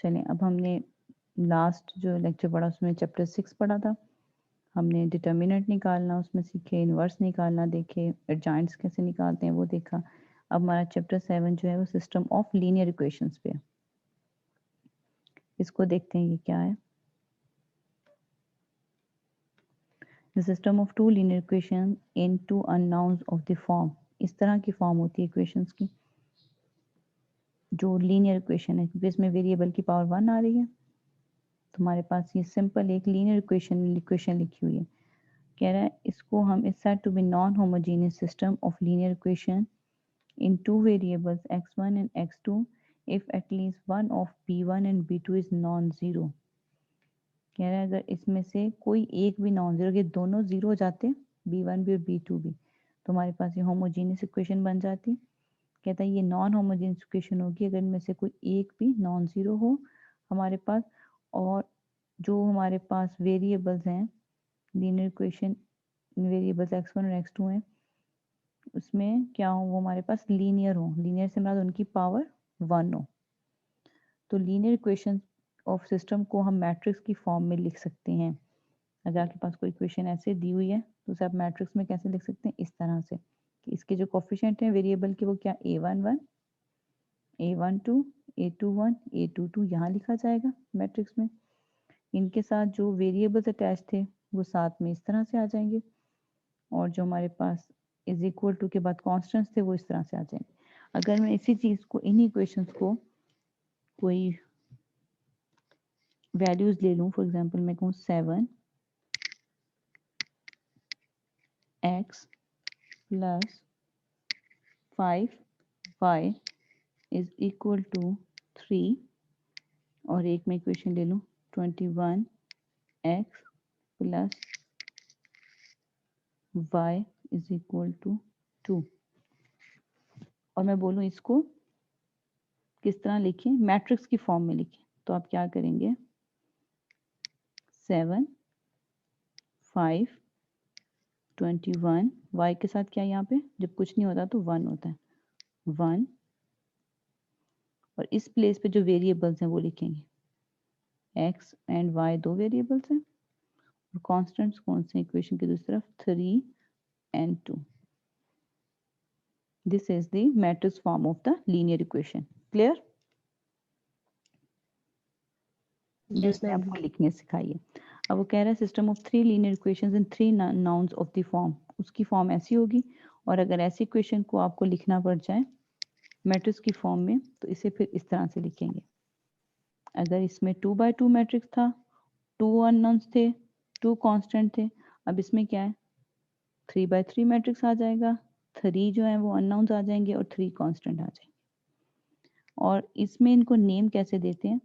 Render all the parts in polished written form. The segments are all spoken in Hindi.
चलें, अब हमने लास्ट जो लेक्चर पढ़ा उसमें चैप्टर 6 पढ़ा था। हमने डिटर्मिनेंट निकालना उसमें सीखे, इन्वर्स निकालना देखे, एडजॉइंट्स कैसे निकालते हैं वो देखा। अब हमारा चैप्टर 7 जो है वो सिस्टम ऑफ लीनियर इक्वेशंस पे है। इसको देखते हैं ये क्या है। The system of two linear equation in two unknowns of the form. इस तरह की फॉर्म होती है इक्वेशंस की जो लीनियर इक्वेशन है, क्योंकि इसमें वेरिएबल की पावर 1 आ रही है। तो हमारे पास ये सिंपल एक लीनियर इक्वेशन लिखी हुई है। कह रहा है इसको हम is said to be non homogeneous system of linear equation in two variables x1 and x2 if at least one of b1 and b2 is non-zero। कह रहा है अगर इसमें से कोई एक भी नॉन जीरो, के दोनों जीरो हो जाते b1 भी और b2 भी, तो हमारे पास ये होमोजेनियस इक्वेशन बन जाती। कहता है ये नॉन होमोजेनियस इक्वेशन होगी अगर इनमें से कोई एक भी नॉन जीरो हो हमारे पास, और जो हमारे पास वेरिएबल्स हैं लीनियर इक्वेशन वेरिएबल्स x1 और x2 हैं उसमें क्या हो, वो हमारे पास लीनियर हो। लीनियर से मतलब उनकी पावर 1 हो। तो लीनियर इक्वेशन ऑफ सिस्टम को हम मैट्रिक्स की फॉर्म में लिख सकते हैं। अगर आपके पास कोई इक्वेशन ऐसे दी हुई है तो उसे आप मैट्रिक्स में कैसे लिख सकते हैं, इस तरह से कि इसके जो कोफिशिएंट हैं वेरिएबल के वो क्या a11 a12 a21 a22 यहाँ लिखा जाएगा मैट्रिक्स में। इनके साथ जो वेरिएबल्स अटैच थे वो साथ में इस तरह से आ जाएंगे, और जो हमारे पास इज इक्वल टू के बाद कॉन्स्टेंट्स थे वो इस तरह से आ जाएंगे। अगर मैं इसी चीज को इन्हीं इक्वेशंस को कोई वैल्यूज ले लूं, फॉर एग्जांपल मैं कहूँ 7x plus 5y is equal to 3, और एक मैं इक्वेशन ले लूं 21x plus y is equal to 2, और मैं बोलूं इसको किस तरह लिखें, मैट्रिक्स की फॉर्म में लिखें। तो आप क्या करेंगे 7 5 21 y के साथ क्या यहाँ पे जब कुछ नहीं होता तो 1 होता है 1, और इस प्लेस पे जो वेरिएबल्स हैं वो लिखेंगे x एंड y, दो वेरिएबल्स हैं, और कॉन्स्टेंट्स कौन से इक्वेशन की दूसरी तरफ 3 and 2। This is the matrix form of the linear equation. Clear? Yes जिसमें मैम। आपको लिखने सिखाई है। अब वो कह रहा है system of three linear equations in three nouns of the form, उसकी फॉर्म ऐसी होगी, और अगर ऐसी इक्वेशन को आपको लिखना पड़ जाए मैट्रिक्स की फॉर्म में तो इसे फिर इस तरह से लिखेंगे। अगर इसमें 2x2 मैट्रिक्स था, 2 अननोन्स थे, 2 कांस्टेंट थे, अब इसमें क्या है 3x3 मैट्रिक्स आ जाएगा, 3 जो है वो अननोन्स आ जाएंगे और 3 कांस्टेंट आ जाएंगे। और इसमें इनको नेम कैसे देते हैं,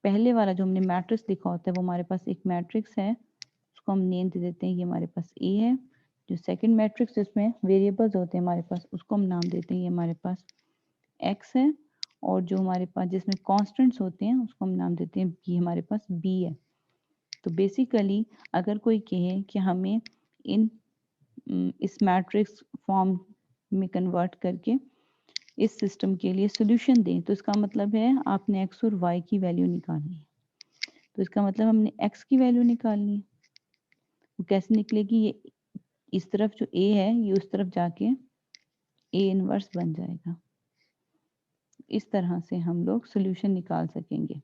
पहले वाला जो हमने मैट्रिक्स लिखा होता है वो हमारे पास एक मैट्रिक्स है, उसको हम नेम दे देते हैं ये हमारे पास ए है। जो सेकंड मैट्रिक्स जिसमें वेरिएबल्स होते हैं हमारे पास उसको हम नाम देते हैं ये हमारे पास एक्स है, और जो हमारे पास जिसमें कॉन्स्टेंट्स होते हैं उसको हम नाम देते हैं ये हमारे पास बी है। तो बेसिकली अगर कोई कहे कि हमें इन इस मैट्रिक्स फॉर्म में कन्वर्ट करके इस सिस्टम के लिए सोल्यूशन दें, तो इसका मतलब है आपने एक्स और वाई की वैल्यू निकालनी है। तो इसका मतलब हमने एक्स की वैल्यू निकालनी है। वो कैसे निकलेगी, ये इस तरफ जो ए है ये उस तरफ जाके ए इनवर्स बन जाएगा। इस तरह से हम लोग सोल्यूशन निकाल सकेंगे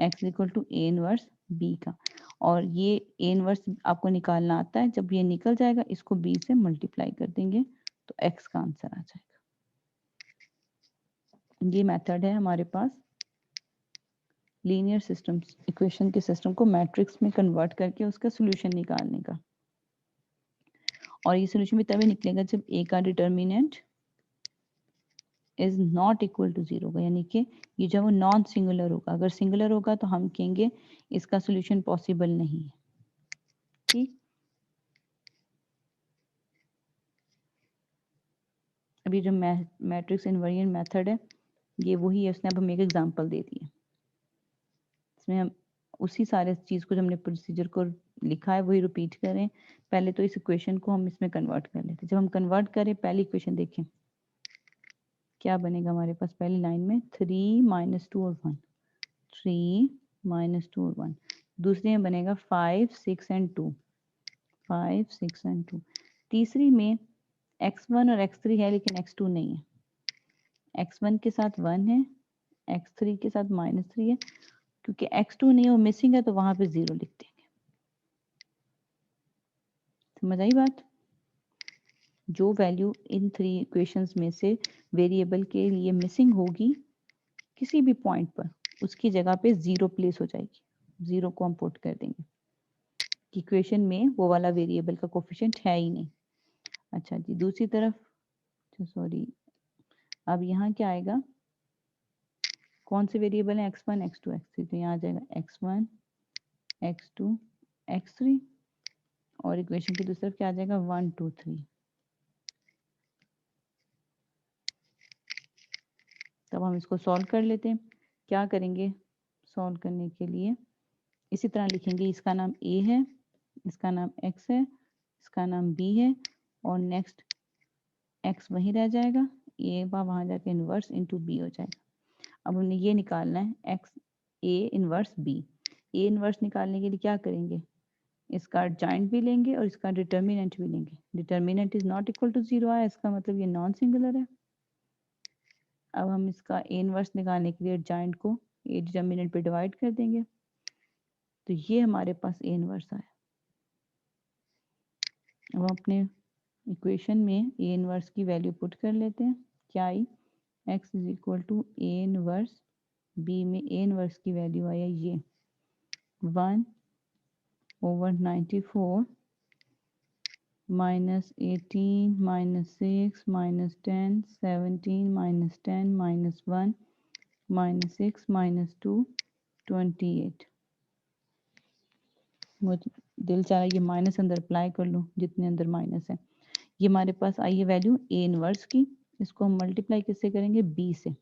x equal to A inverse B का, और ये ए इनवर्स आपको निकालना आता है। जब ये निकल जाएगा इसको b से मल्टीप्लाई कर देंगे तो x का आंसर आ जाएगा। ये मेथड है हमारे पास लीनियर सिस्टम्स इक्वेशन के सिस्टम को मैट्रिक्स में कन्वर्ट करके उसका सोल्यूशन निकालने का। और ये सोल्यूशन भी तभी निकलेगा जब ए का determinant is not equal to 0 होगा, यानी कि ये जब वो नॉन सिंगुलर होगा। अगर सिंगुलर होगा तो हम कहेंगे इसका सोल्यूशन पॉसिबल नहीं है। ठीक, अभी जो मैट्रिक्स इनवेरिएंट मेथड है ये वही है, उसने अब हमें एक एग्जांपल दे दिया। इसमें हम उसी सारे चीज को जो हमने प्रोसीजर को लिखा है वही रिपीट करें। पहले तो इस इक्वेशन को हम इसमें कन्वर्ट कर लेते हैं। जब हम कन्वर्ट करें पहली इक्वेशन देखें क्या बनेगा हमारे पास, पहली लाइन में 3 - 2 और 1, 3 माइनस 2 और 1। दूसरे में बनेगा 5 6 एंड 2, 5 6 एंड 2। तीसरी में x1 और x3 है लेकिन x2 नहीं है, x1 के साथ 1 है, x3 के साथ -3 है। क्योंकि x2 नहीं है, वो मिसिंग है, तो वहां पे 0 लिख देंगे। समझ आई बात? जो वैल्यू इन 3 इक्वेशंस में से वेरिएबल के लिए मिसिंग होगी किसी भी पॉइंट पर, उसकी जगह पे 0 प्लेस हो जाएगी। 0 को हम पुट कर देंगे कि इक्वेशन में वो वाला वेरिएबल का कोफिशिएंट है ही नहीं। अच्छा जी, दूसरी तरफ सॉरी, अब यहाँ क्या आएगा, कौन से वेरिएबल है, x1 x2 x3, तो यहाँ आ जाएगा x1 x2 x3 और इक्वेशन की दूसरी तरफ क्या आ जाएगा 1 2 3। तब हम इसको सॉल्व कर लेते हैं। क्या करेंगे सॉल्व करने के लिए, इसी तरह लिखेंगे, इसका नाम a है, इसका नाम x है, इसका नाम b है और नेक्स्ट x वहीं रह जाएगा, a बार वहां जाके इनवर्स इंटू b हो जाएगा। अब हमने ये निकालना है x a inverse b। a inverse निकालने के लिए क्या करेंगे, इसका एडजॉइंट भी लेंगे और इसका डिटर्मिनेंट भी लेंगे। Determinant is not equal to 0 आया, इसका मतलब ये नॉन सिंगुलर है। अब हम इसका a इनवर्स निकालने के लिए एडजॉइंट को a डिटर्मिनेंट पे डिवाइड कर देंगे, तो ये हमारे पास a इनवर्स आया। अब अपने इक्वेशन में a इनवर्स की वैल्यू पुट कर लेते हैं। क्या आई, x is equal to a inverse b में a इनवर्स की वैल्यू आया ये 1/94 -18 -6 -10 17 -10 -1 -6 -2 28। मुझे दिल चाह रहा है ये माइनस अंदर अप्लाई कर लूँ, जितने अंदर माइनस है। ये हमारे पास आई है वैल्यू a इनवर्स की, इसको हम मल्टीप्लाई किससे करेंगे, b से।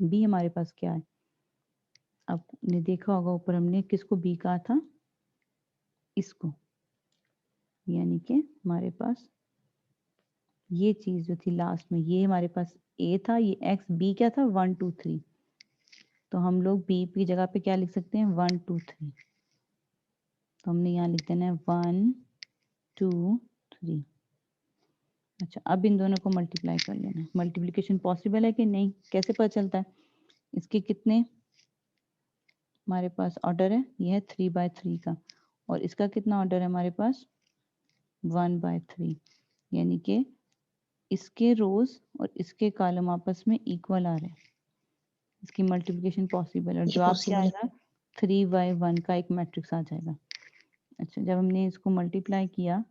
b हमारे पास क्या है, आपने देखा होगा ऊपर हमने किसको b कहा था, इसको, यानी कि हमारे पास ये चीज जो थी लास्ट में, ये हमारे पास a था, ये x, b क्या था 1 2 3, तो हम लोग b की जगह पे क्या लिख सकते हैं 1 2 3, तो हमने यहाँ लिख देना है 1 2 3। अच्छा, अब इन दोनों को मल्टीप्लाई कर लेना है। मल्टीप्लिकेशन पॉसिबल है कि नहीं, कैसे पता चलता है, इसके कितने हमारे पास ऑर्डर है, ये है 3/3 का, और इसका कितना ऑर्डर है हमारे पास 1/3, यानी कि इसके रोज और इसके कॉलम आपस में इक्वल आ रहे हैं, इसकी मल्टीप्लिकेशन पॉसिबल है। और जवाब क्या आएगा 3/1 का एक मैट्रिक्स आ जाएगा। अच्छा, जब हमने इसको मल्टीप्लाई किया,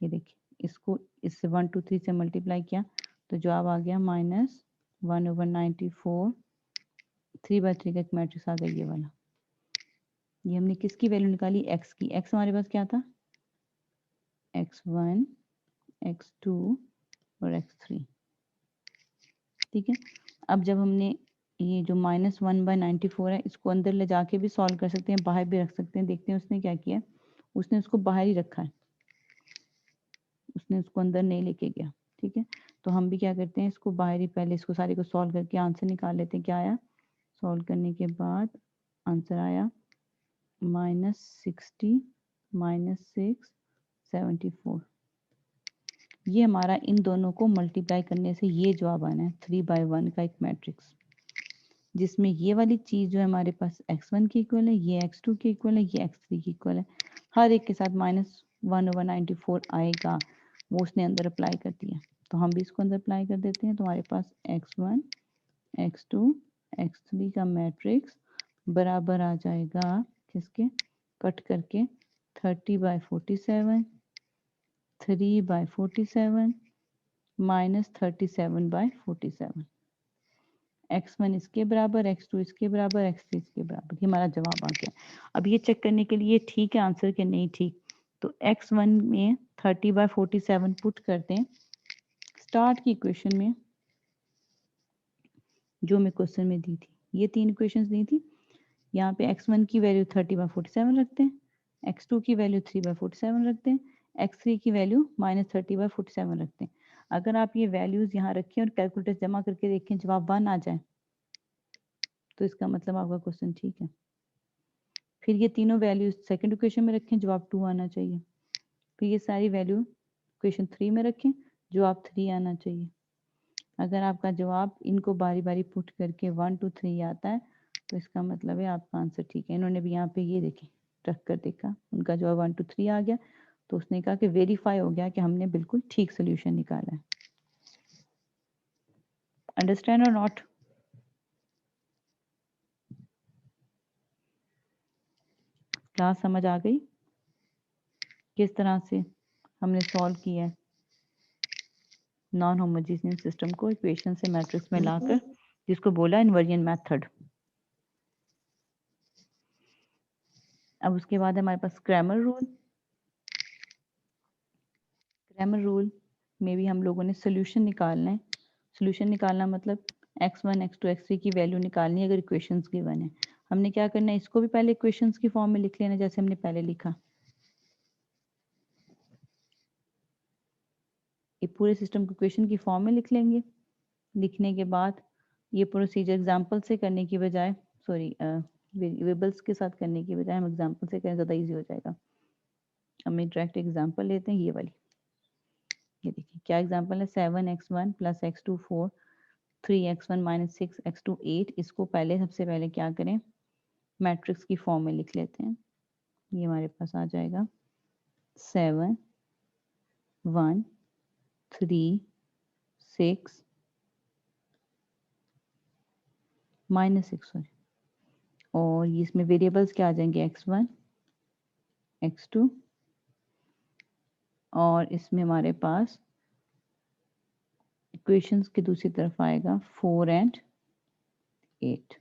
ये देखिए इसको इससे 1 2 3 से मल्टीप्लाई किया, तो जवाब आ गया -1/94 3/3 का एक मैट्रिक्स आ गया ये वाला। ये हमने किसकी वैल्यू निकाली, x की। x हमारे पास क्या था, x1 x2 और x3, ठीक है। अब जब हमने ये जो -1/94 है, इसको अंदर ले जाके भी सॉल्व कर सकते हैं, बाहर भी रख सकते हैं। देखते हैं उसने क्या किया, उसने उसको बाहर ही रखा है, उसने उसको अंदर नहीं लेके गया, ठीक है। तो हम भी क्या करते हैं, इसको बाहर ही पहले इसको सारे को सॉल्व करके आंसर निकाल लेते हैं। क्या आया, सॉल्व करने के बाद आंसर आया -60 -6 74। ये हमारा इन दोनों को मल्टीप्लाई करने से ये जवाब आना है 3/1 का एक मैट्रिक्स, जिसमें ये वाली चीज जो है हमारे पास x1 की इक्वल है, ये x2 की इक्वल है, ये x3 की इक्वल है। हर एक के साथ -1/94 आएगा, वो उसने अंदर अप्लाई कर दिया, तो हम भी इसको अंदर अप्लाई कर देते हैं। तो हमारे पास x1 x2 x3 का मैट्रिक्स बराबर आ जाएगा किसके, कट करके 30/47 3/47 -37/47। x1 इसके बराबर, x2 इसके बराबर, x3 इसके बराबर। ये हमारा जवाब आ गया। अब ये चेक करने के लिए ठीक है आंसर के नहीं ठीक, तो x1 में 30/47 पुट करते हैं स्टार्ट की इक्वेशन में, जो मैं क्वेश्चन में दी थी। ये 3 इक्वेशंस दी थी, यहाँ पे x1 की वैल्यू 30/47 रखते हैं, x2 की वैल्यू 3/47 रखते हैं, x3 की वैल्यू -30/47 रखते हैं। अगर आप ये वैल्यूज यहाँ रखें और कैलकुलेटर जमा करके देखें, जवाब 1 आ जाए तो इसका मतलब आपका क्वेश्चन ठीक है। फिर ये तीनों वैल्यू सेकंड इक्वेशन में रखें, जवाब 2 आना चाहिए। फिर ये सारी वैल्यू इक्वेशन 3 में रखें, जवाब 3 आना चाहिए। अगर आपका जवाब इनको बारी बारी पुट करके 1 2 3 आता है तो इसका मतलब है आपका आंसर ठीक है। इन्होंने भी यहाँ पे ये देखें रख कर देखा, उनका जवाब 1 2 3 आ गया, तो उसने कहा कि वेरीफाई हो गया कि हमने बिल्कुल ठीक सोल्यूशन निकाला है। अंडरस्टैंड और नॉट? क्लास समझ आ गई किस तरह से हमने सॉल्व किया है नॉन होमोजेनियस सिस्टम को इक्वेशन से मैट्रिक्स में लाकर, जिसको बोला इन्वर्जन मेथड। अब उसके बाद हमारे पास क्रैमर रूल। क्रैमर रूल में भी हम लोगों ने सोल्यूशन निकालना है। सोल्यूशन निकालना मतलब x1 x2 x3 की वैल्यू निकालनी है अगर इक्वेशंस गिवन है। हमने क्या करना है, इसको भी पहले इक्वेशंस की फॉर्म में लिख लेना जैसे हमने पहले लिखा। ये पूरे सिस्टम को इक्वेशन की फॉर्म में लिख लेंगे। लिखने के बाद ये प्रोसीजर एग्जांपल से करने की बजाय, सॉरी वेरिएबल्स के साथ करने की बजाय हम एग्जांपल से करें, ज़्यादा इजी हो जाएगा। हम एक डायरेक्ट एग्जांपल लेते हैं, ये वाली। ये देखिए क्या एग्जांपल है, 7x1 + x2 4 3x1 - 6x2 8। इसको पहले सबसे पहले क्या करें, मैट्रिक्स की फॉर्म में लिख लेते हैं। ये हमारे पास आ जाएगा 7 1 3 6 -6, सॉरी, और इसमें वेरिएबल्स क्या आ जाएंगे, x1 x2, और इसमें हमारे पास इक्वेशंस की दूसरी तरफ आएगा 4 और 8।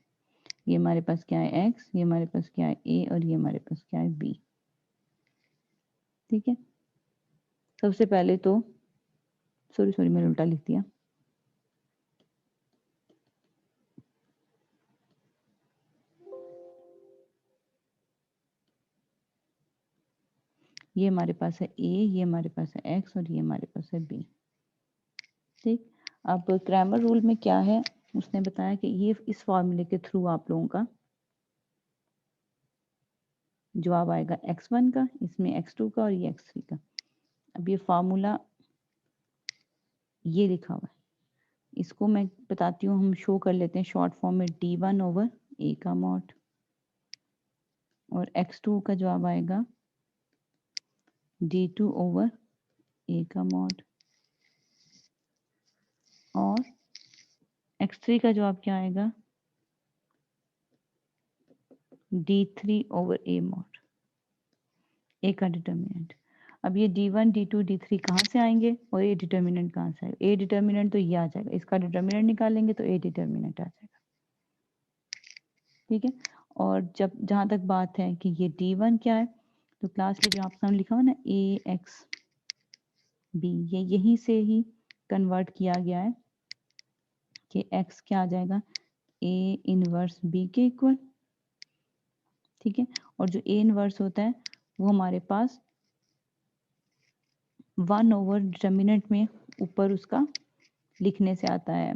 ये हमारे पास क्या है x, ये हमारे पास क्या है a, और ये हमारे पास क्या है b। ठीक है, सबसे पहले तो सॉरी मैंने उल्टा लिख दिया। ये हमारे पास है a, ये हमारे पास है x, और ये हमारे पास है b। ठीक, अब क्रैमर रूल में क्या है, उसने बताया कि ये इस फॉर्मूले के थ्रू आप लोगों का जवाब आएगा x1 का, इसमें x2 का और ये x3 का। अब ये फार्मूला ये लिखा हुआ है, इसको मैं बताती हूँ, हम शो कर लेते हैं शॉर्ट फॉर्म में d1/a का मॉड, और x2 का जवाब आएगा d2/a का मॉड, और x3 का जवाब क्या आएगा d3/a मॉड, a का डिटर्मिनेंट। अब ये d1 d2 d3 कहाँ से आएंगे और a डिटर्मिनेंट कहाँ से आएगा? a डिटर्मिनेंट तो ये आ जाएगा, इसका डिटर्मिनेंट निकालेंगे तो a डिटर्मिनेंट आ जाएगा। ठीक है, और जब जहाँ तक बात है कि ये d1 क्या है, तो क्लास में जो आपके सामने लिखा हुआ ना ax b, ये यहीं से ही कन्वर्ट किया गया है कि x क्या आ जाएगा, a इनवर्स b के इक्वल। ठीक है, और जो a इनवर्स होता है वो हमारे पास 1 डिटर्मिनेंट में ऊपर उसका लिखने से आता है,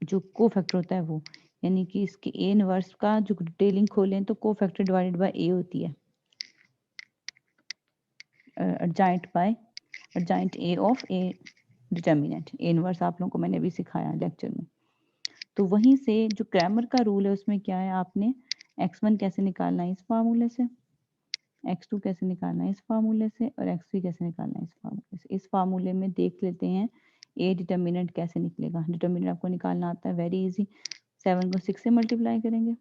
जो कोफैक्टर होता है वो, यानी कि इसके a इनवर्स का जो डिटेलिंग खोलें तो कोफैक्टर डिवाइडेड बाय a होती है, अर्जाइंट a of a determinant. a inverse आप लोगों को मैंने अभी सिखाया लेक्चर में। तो वहीं से जो क्रैमर का रूल है उसमें क्या है, आपने x1 कैसे निकालना है इस फार्मूले से, x2 कैसे निकालना है इस फार्मूले से, और x3 कैसे निकालना है इस फार्मूले से। इस फार्मूले में देख लेते हैं a डिटर्मिनेंट कैसे निकलेगा। डिटर्मिनेंट आपको निकालना आता है, वेरी इजी। 7 को 6 से मल्टीप्लाई करेंगे,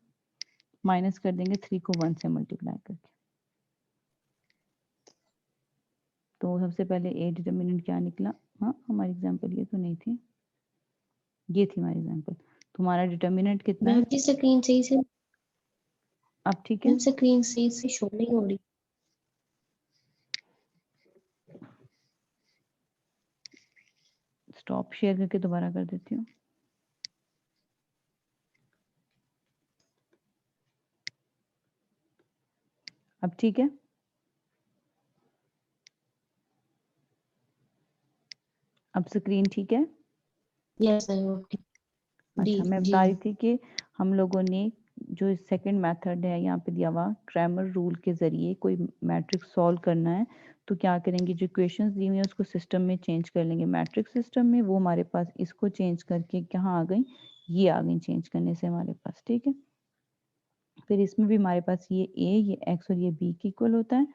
माइनस कर देंगे 3 को 1 से मल्टीप्लाई करके। तो सबसे पहले a डिटर्मिनेंट क्या निकला, हाँ हमारी एग्जांपल ये तो नहीं थी, ये थी हमारी एग्जांपल। तुम्हारा डिटर्मिनेंट कितना है, स्क्रीन सही से, अब ठीक है, स्क्रीन सही से शो नहीं हो रही। स्टॉप शेयर करके दोबारा कर देती हूँ। अब ठीक है, अब स्क्रीन ठीक है। Yes sir, okay. अच्छा, मैं बता रही थी कि हम लोगों ने जो सेकंड मेथड है यहाँ पे दिया हुआ क्रैमर रूल के जरिए कोई मैट्रिक्स सॉल्व करना है तो क्या करेंगे, जो इक्वेशंस दी हुई है उसको सिस्टम में चेंज कर लेंगे। मैट्रिक्स सिस्टम में वो हमारे पास इसको चेंज करके कहाँ आ गई, ये आ गई चेंज करने से हमारे पास, ठीक है। फिर इसमें भी हमारे पास ये ए, ये एक्स और ये बी के इक्वल होता है,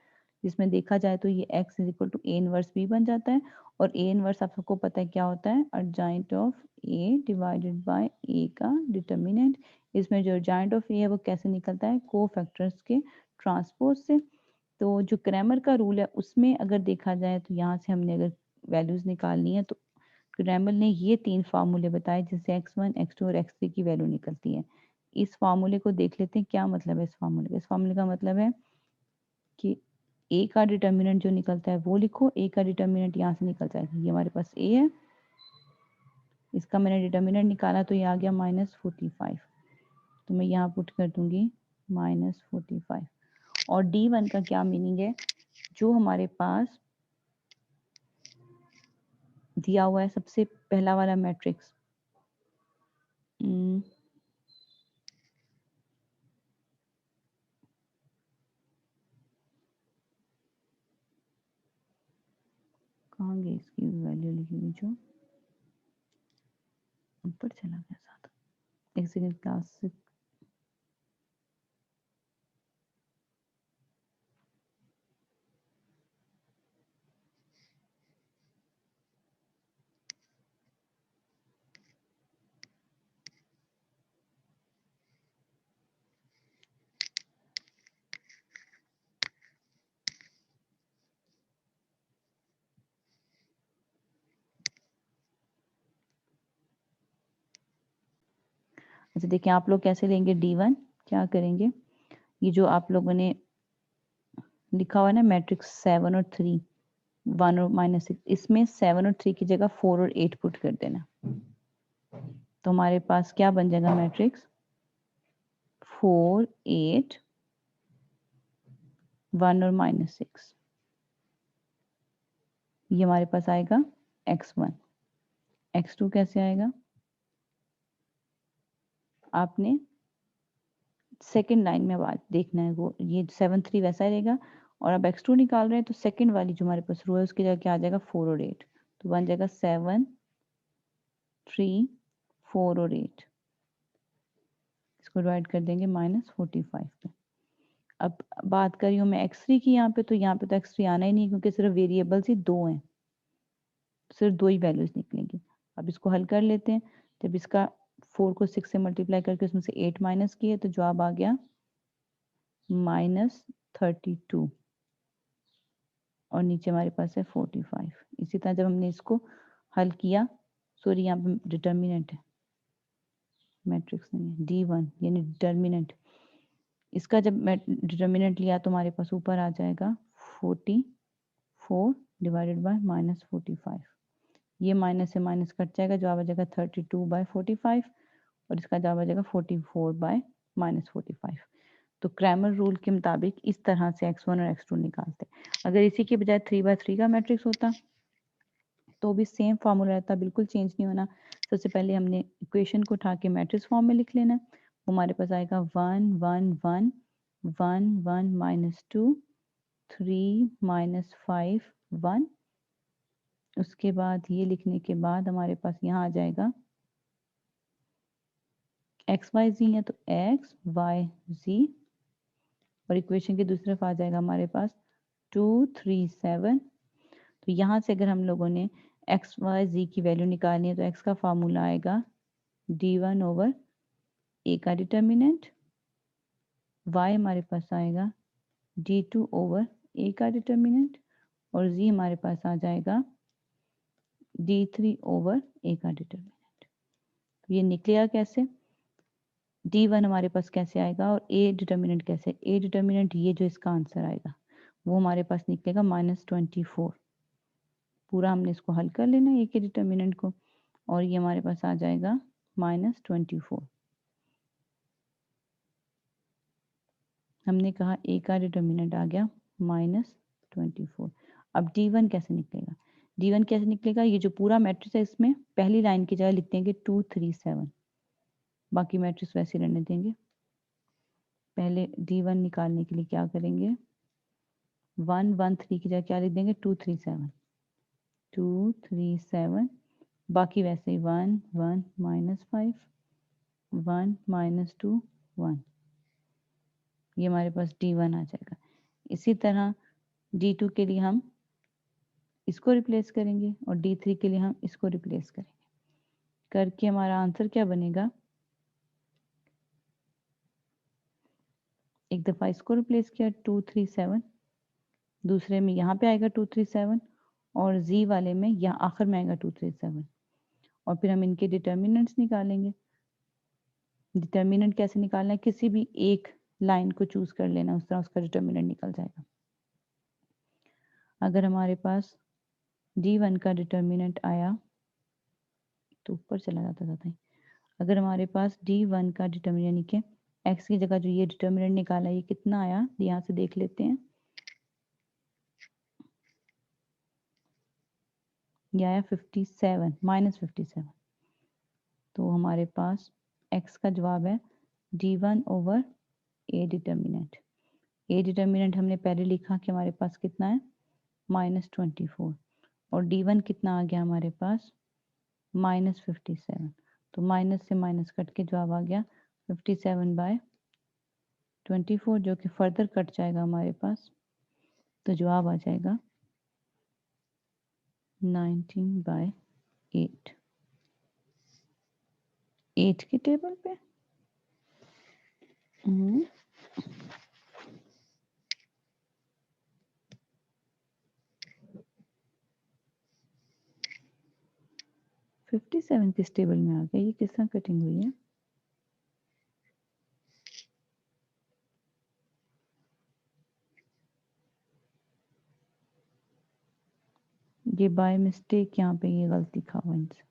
जिसमें देखा जाए तो ये x is equal to A inverse B बन जाता है। और ए इनवर्स आप सबको पता है क्या होता है, अर्जाइंट ऑफ ए डिवाइडेड बाय ए का डिटर्मिनेंट। इसमें जो अर्जाइंट ऑफ ए है वो कैसे निकलता है, को फैक्टर्स के ट्रांसपोज से। तो जो क्रैमर का रूल है उसमें अगर देखा जाए तो यहाँ से हमने अगर वैल्यूज निकालनी है तो क्रैमर ने ये 3 फार्मूले बताए जिससे x1, x2 और x3 की वैल्यू निकलती है। इस फार्मूले को देख लेते हैं, क्या मतलब है इस फार्मूले का। इस फार्मूले का मतलब है कि ए का डिटर्मिनेंट जो निकलता है वो लिखो, ए का डिटर्मिनेंट यहाँ से निकल जाएगा, ये हमारे पास ए है, इसका मैंने डिटर्मिनेंट निकाला तो ये आ गया -45, तो मैं यहाँ पुट कर दूंगी -45। और D1 का क्या मीनिंग है, जो हमारे पास दिया हुआ है सबसे पहला वाला मैट्रिक्स, कहाँ गई इसकी वैल्यू लिखी हुई, जो ऊपर चला गया साथ, एक सेकेंड क्लास से। अच्छा देखिए, आप लोग कैसे लेंगे D1, क्या करेंगे, ये जो आप लोगों ने लिखा हुआ है ना मैट्रिक्स 7 और 3, 1 और -6, इसमें 7 और 3 की जगह 4 और 8 पुट कर देना, तो हमारे पास क्या बन जाएगा मैट्रिक्स 4, 8, 1 और -6। ये हमारे पास आएगा x1। x2 कैसे आएगा, आपने सेकंड लाइन में बात देखना है, वो ये 7, 3 वैसा रहेगा। और अब x2 निकाल रहे हैं तो सेकंड वाली जो हमारे पास रो है उसकी जगह क्या आ जाएगा 4 और 8, तो बन जाएगा 7, 3, 4 और 8। इसको डिवाइड कर देंगे -45 पे। अब बात कर रही हूँ मैं x3 की, यहाँ पे तो x3 आना ही नहीं क्योंकि सिर्फ वेरिएबल्स ही 2 हैं, सिर्फ 2 ही वैल्यूज निकलेंगी। अब इसको हल कर लेते हैं। जब इसका 4 को 6 से मल्टीप्लाई करके उसमें से 8 माइनस किए तो जवाब आ गया -32, और नीचे हमारे पास है 45। इसी तरह जब हमने इसको हल किया, सॉरी यहाँ पे डिटर्मिनेंट है, मैट्रिक्स नहीं है, D1 यानी डिटर्मिनेंट, इसका जब मैं डिटर्मिनेंट लिया तो हमारे पास ऊपर आ जाएगा 44 डिवाइडेड बाय -45। ये माइनस से माइनस कट जाएगा, जवाब आ जाएगा 32/45, और इसका जवाब आ जाएगा 44/-45। तो क्रैमर रूल के मुताबिक इस तरह से x1 और x2 निकालते हैं। अगर इसी के बजाय 3/3 का मैट्रिक्स होता तो भी सेम फार्मूला रहता, बिल्कुल चेंज नहीं होना। सबसे पहले हमने इक्वेशन को उठा के मैट्रिक्स फॉर्म में लिख लेना है। हमारे पास आएगा 1 1 1 1 1 -2 3 -5 1। उसके बाद ये लिखने के बाद हमारे पास यहाँ आ जाएगा एक्स वाई जी है तो एक्स वाई जी, और इक्वेशन की दूसरी तरफ आ जाएगा हमारे पास 2 3 7। तो यहाँ से अगर हम लोगों ने एक्स वाई जी की वैल्यू निकालनी है तो एक्स का फार्मूला आएगा D1 ओवर ए का डिटर्मिनेंट, y हमारे पास आएगा D2 ओवर ए का डिटर्मिनेंट, और z हमारे पास आ जाएगा D3 ओवर ए का डिटर्मिनेंट। तो ये निकलेगा कैसे, D1 हमारे पास कैसे आएगा और ए डिटर्मिनेंट कैसे, ए डिटर्मिनेंट ये जो इसका आंसर आएगा वो हमारे पास निकलेगा -24। पूरा हमने इसको हल कर लेना है ए के डिटर्मिनेंट को, और ये हमारे पास आ जाएगा -24। हमने कहा ए का डिटर्मिनेंट आ गया -24। अब D1 कैसे निकलेगा, D1 कैसे निकलेगा, ये जो पूरा मैट्रिक्स है इसमें पहली लाइन की जगह लिखते हैं कि 2 3 7, बाकी मैट्रिक्स वैसे रहने देंगे। पहले D1 निकालने के लिए क्या करेंगे, 1 1 3 की जगह क्या लिख देंगे, 2 3 7 2 3 7, बाकी वैसे ही 1 1 -5 1 -2 1, ये हमारे पास D1 आ जाएगा। इसी तरह D2 के लिए हम इसको रिप्लेस करेंगे और D3 के लिए हम इसको रिप्लेस करेंगे, करके हमारा आंसर क्या बनेगा, एक दफ़ा इसको रिप्लेस किया 2 3 7, दूसरे में यहाँ पे आएगा 2 3 7 और Z वाले में यहाँ आखिर में आएगा 2 3 7, और फिर हम इनके डिटर्मिनेंट्स निकालेंगे। डिटर्मिनेंट कैसे निकालना है, किसी भी एक लाइन को चूज कर लेना, उस तरह उसका डिटर्मिनेंट निकल जाएगा। अगर हमारे पास D1 का डिटर्मिनेंट आया तो ऊपर चला जाता था। अगर हमारे पास D1 का डिटर्मिनेंट यानी कि x की जगह जो ये डिटर्मिनेंट निकाला ये कितना आया, यहाँ से देख लेते हैं, ये आया 57 -57। तो हमारे पास x का जवाब है D1 over a determinant. a determinant हमने पहले लिखा कि हमारे पास कितना है -24, और D1 कितना आ गया हमारे पास -57। तो माइनस से माइनस कट के जवाब आ गया 57/24, जो कि फर्दर कट जाएगा हमारे पास, तो जवाब आ जाएगा 19/8। 8 की टेबल पे हम्म 57 किस टेबल में आ गया, ये किस तरह कटिंग हुई है, ये बाय मिस्टेक यहाँ पे ये गलती लिखा हुआ इनसे।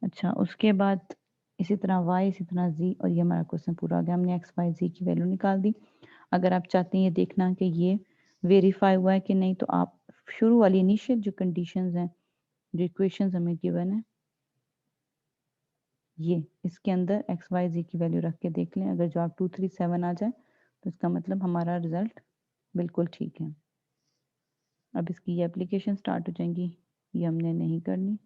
अच्छा, उसके बाद इसी तरह y, इसी तरह z, और ये हमारा क्वेश्चन पूरा हो गया। हमने x y z की वैल्यू निकाल दी। अगर आप चाहते हैं ये देखना कि ये वेरीफाई हुआ है कि नहीं, तो आप शुरू वाली इनिशियल जो कंडीशंस हैं, जो इक्वेशंस हमें गिवन है, ये इसके अंदर x y z की वैल्यू रख के देख लें। अगर जवाब 2 3 7 आ जाए तो इसका मतलब हमारा रिजल्ट बिल्कुल ठीक है। अब इसकी ये एप्लीकेशन स्टार्ट हो जाएंगी, ये हमने नहीं करनी।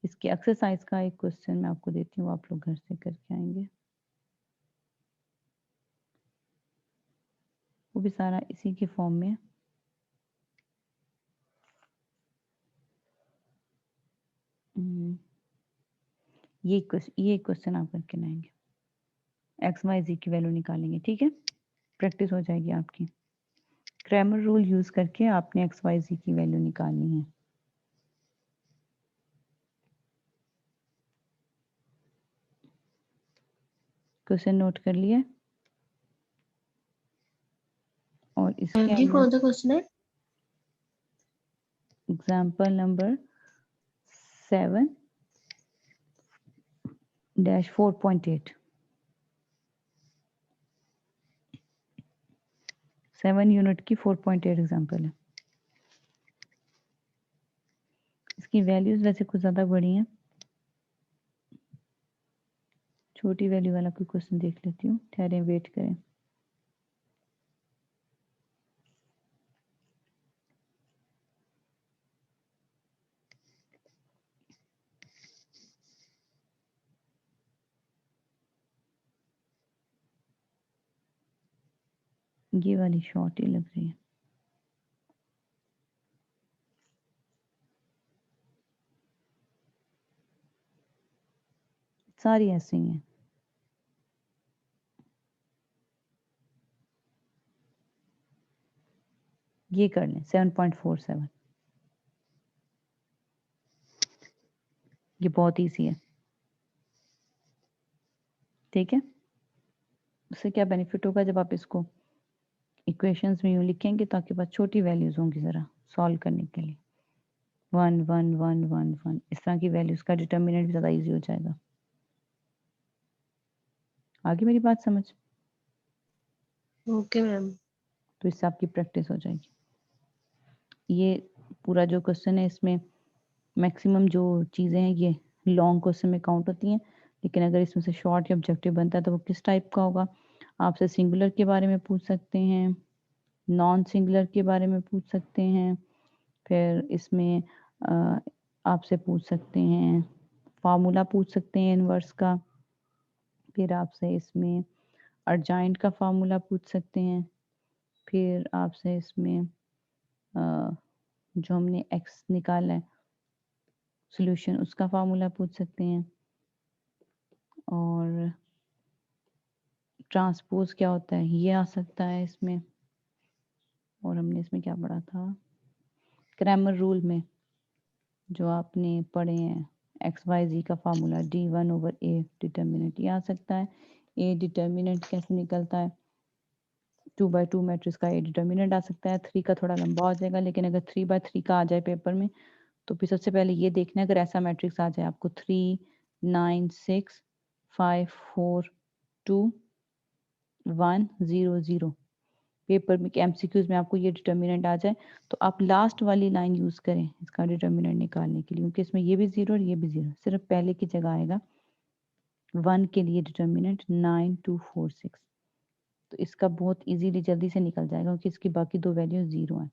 इसकी एक्सरसाइज का एक क्वेश्चन मैं आपको देती हूँ, आप लोग घर से करके आएंगे, वो भी सारा इसी के फॉर्म में। ये क्वेश्चन आप करके लाएंगे, एक्स वाई जी की वैल्यू निकालेंगे, ठीक है, प्रैक्टिस हो जाएगी आपकी। क्रैमर रूल यूज करके आपने एक्स वाई जी की वैल्यू निकालनी है। क्वेश्चन नोट कर लिया, और इसके जी अंदर कौन सा क्वेश्चन है? एग्जाम्पल नंबर 7-4.8, 7 यूनिट की 4.8 एग्जाम्पल है। इसकी वैल्यूज वैसे कुछ ज्यादा बड़ी हैं, छोटी वैल्यू वाला कोई क्वेश्चन देख लेती हूँ, ठहरें, वेट करें। ये वाली शॉर्ट ही लग रही है। सारी ऐसी ही हैं। ये कर लें 7.47, ये बहुत इजी है, ठीक है। उससे क्या बेनिफिट होगा, जब आप इसको इक्वेशंस में यूँ लिखेंगे तो आपके पास छोटी वैल्यूज होंगी ज़रा सॉल्व करने के लिए, 1 1 1 1 1, इस तरह की वैल्यूज का डिटर्मिनेंट भी ज़्यादा इजी हो जाएगा। आगे मेरी बात समझ। Okay ma'am. तो इससे आपकी प्रैक्टिस हो जाएगी। ये पूरा जो क्वेश्चन है इसमें मैक्सिमम जो चीज़ें हैं ये लॉन्ग क्वेश्चन में काउंट होती हैं, लेकिन अगर इसमें से शॉर्ट या ऑब्जेक्टिव बनता है तो वो किस टाइप का होगा? आपसे सिंगुलर के बारे में पूछ सकते हैं, नॉन सिंगुलर के बारे में पूछ सकते हैं, फिर इसमें आपसे पूछ सकते हैं, फार्मूला पूछ सकते हैं इनवर्स का, फिर आपसे इसमें अर्जाइंट का फार्मूला पूछ सकते हैं, फिर आपसे इसमें जो हमने एक्स निकाला है सॉल्यूशन उसका फार्मूला पूछ सकते हैं, और ट्रांसपोज क्या होता है ये आ सकता है इसमें। और हमने इसमें क्या पढ़ा था, क्रैमर रूल में जो आपने पढ़े हैं एक्स वाई जी का फार्मूला D1/A डिटर्मिनेंट, ये आ सकता है। ए डिटर्मिनेंट कैसे निकलता है, 2/2 मैट्रिक्स का ए डिटर्मिनेंट आ सकता है। 3 का थोड़ा लंबा हो जाएगा, लेकिन अगर 3/3 का आ जाए पेपर में तो फिर सबसे पहले ये देखना है, अगर ऐसा मैट्रिक्स आ जाए आपको 3 9 6 5 4 2 1 0 0, पेपर में एमसीक्यूज में आपको ये डिटर्मिनेंट आ जाए तो आप लास्ट वाली लाइन यूज करें इसका डिटर्मिनेंट निकालने के लिए, क्योंकि इसमें ये भी 0 और ये भी 0, सिर्फ पहले की जगह आएगा 1 के लिए डिटर्मिनेंट 9 2 4 6। तो इसका बहुत इजीली जल्दी से निकल जाएगा क्योंकि इसकी बाकी दो वैल्यू 0 है।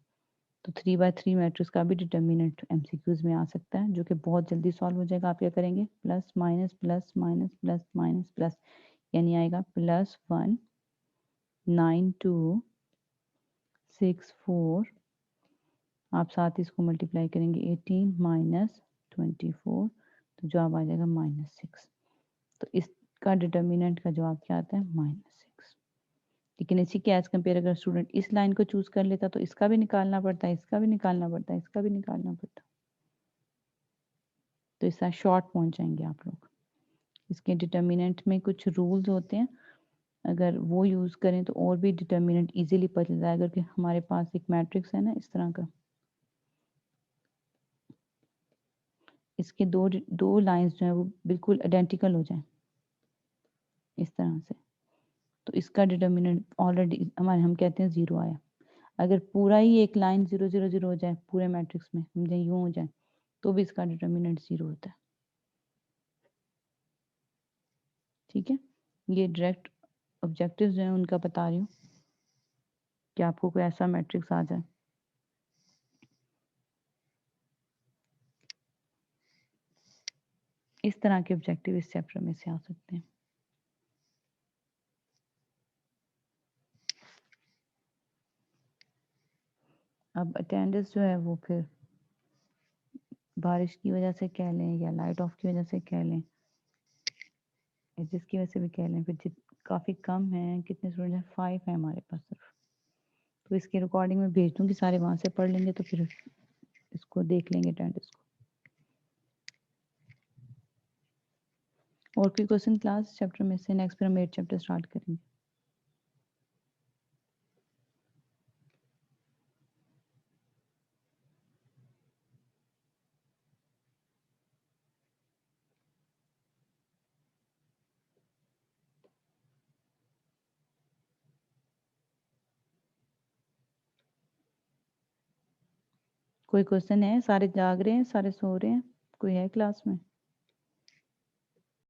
तो 3/3 मैट्रिक्स का भी डिटर्मिनेंट एमसीक्यूज में आ सकता है, जो कि बहुत जल्दी सॉल्व हो जाएगा। आप क्या करेंगे, plus minus plus minus plus minus plus, यानी आएगा +1 9 2 6 4, आप साथ ही इसको मल्टीप्लाई करेंगे 18 माइनस 24, तो जवाब आ जाएगा -6। तो इसका डिटर्मिनेंट का जवाब क्या आता है, -6। लेकिन इसी के एज कंपेयर अगर स्टूडेंट इस लाइन को चूज कर लेता तो इसका भी निकालना पड़ता है, इसका भी निकालना पड़ता है, इसका भी निकालना पड़ता, तो इस तरह शॉर्ट पहुंच जाएंगे आप लोग। इसके डिटर्मिनेंट में कुछ रूल्स होते हैं, अगर वो यूज करें तो और भी डिटर्मिनेंट इजीली पता चल जाएगा कि हमारे पास एक मैट्रिक्स है ना इस तरह का, इसके दो लाइंस जो है वो बिल्कुल आइडेंटिकल हो जाए इस तरह से, तो इसका डिटर्मिनेंट ऑलरेडी हमारे हम कहते हैं 0 आया। अगर पूरा ही एक लाइन 0 0 0 हो जाए पूरे मैट्रिक्स में, समझे यूं हो जाए, तो भी इसका डिटर्मिनेंट 0 होता है। ठीक है, ये डायरेक्ट ऑब्जेक्टिव्स जो है उनका बता रही हूँ कि आपको कोई ऐसा मैट्रिक्स आ जाए, इस तरह के ऑब्जेक्टिव इस चैप्टर में से आ सकते हैं। अब अटेंडेंस जो है वो फिर बारिश की वजह से कह लें या लाइट ऑफ की वजह से कह लें या जिसकी वजह से भी कह लें, फिर काफ़ी कम है, कितने स्टूडेंट हैं, 5 है हमारे पास सिर्फ। तो इसके रिकॉर्डिंग में भेज दूंगी, सारे वहाँ से पढ़ लेंगे तो फिर इसको देख लेंगे अटेंडेंस को। और कोई क्वेश्चन क्लास चैप्टर में से, नेक्स्ट फिर हम 8 चैप्टर स्टार्ट करेंगे। कोई क्वेश्चन है, सारे जाग रहे हैं, सारे सो रहे हैं, कोई है क्लास में?